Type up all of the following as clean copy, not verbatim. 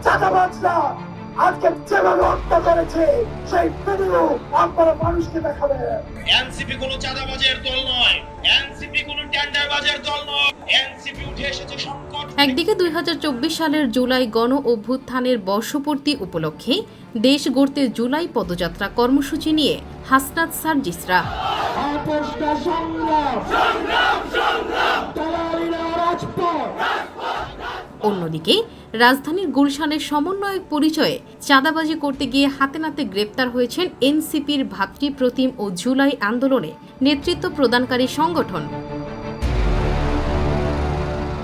চাঁদাবাজরা আজকে যেভাবে হত্যা করেছে সেই ভিডিও আপনারা মানুষকে দেখাবেন। এনসিপি কোনো চাঁদাবাজের দল নয়, এনসিপি কোনো টেন্ডারবাজের দল নয়। এনসিপি উঠে এসেছে সংকট। একদিকে ২০২৪ সালের জুলাই গণ অভ্যুত্থানের বর্ষপূর্তি উপলক্ষে দেশ গড়তে জুলাই পদযাত্রা কর্মসূচি নিয়ে হাসনাত সার্জিসরা, অন্যদিকে রাজধানীর গুলশানের সমন্বয়ক পরিচয়ে চাঁদাবাজি করতে গিয়ে হাতে নাতে গ্রেপ্তার হয়েছেন এনসিপির ভাতৃপ্রতিম ও জুলাই আন্দোলনে নেতৃত্ব প্রদানকারী সংগঠন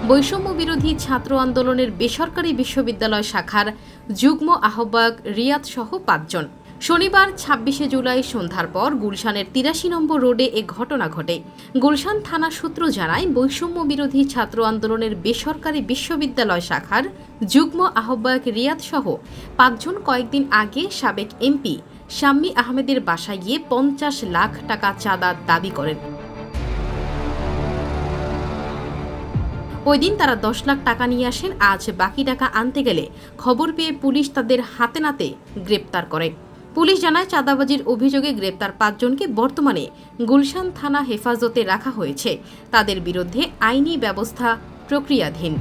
বৈষম্য বিরোধী ছাত্র আন্দোলনের বেসরকারি বিশ্ববিদ্যালয় শাখার যুগ্ম আহ্বায়ক রিয়াদ সহ ৫ জন। শনিবার ২৬শে জুলাই সন্ধ্যার পর গুলশানের ৮৩ নম্বর রোডে এ ঘটনা ঘটে। গুলশান থানা সূত্র জানায়, বৈষম্য বিরোধী ছাত্র আন্দোলনের বেসরকারি বিশ্ববিদ্যালয় শাখার যুগ্ম আহ্বায়ক রিয়াদ সহ ৫ জন কয়েকদিন আগে সাবেক এমপি শাম্মী আহমেদের বাসায় গিয়ে ৫০ লাখ টাকা চাঁদা দাবি করেন। ওই দিন তারা ১০ লাখ টাকা নিয়ে আসেন। আজ বাকি টাকা আনতে গেলে খবর পেয়ে পুলিশ তাদের হাতে নাতে গ্রেপ্তার করে। পুলিশ জানায়, চাঁদাবাজির অভিযোগে গ্রেপ্তার ৫ জনকে বর্তমানে গুলশান থানা হেফাজতে রাখা হয়েছে। তাদের বিরুদ্ধে আইনি ব্যবস্থা প্রক্রিয়াধীন।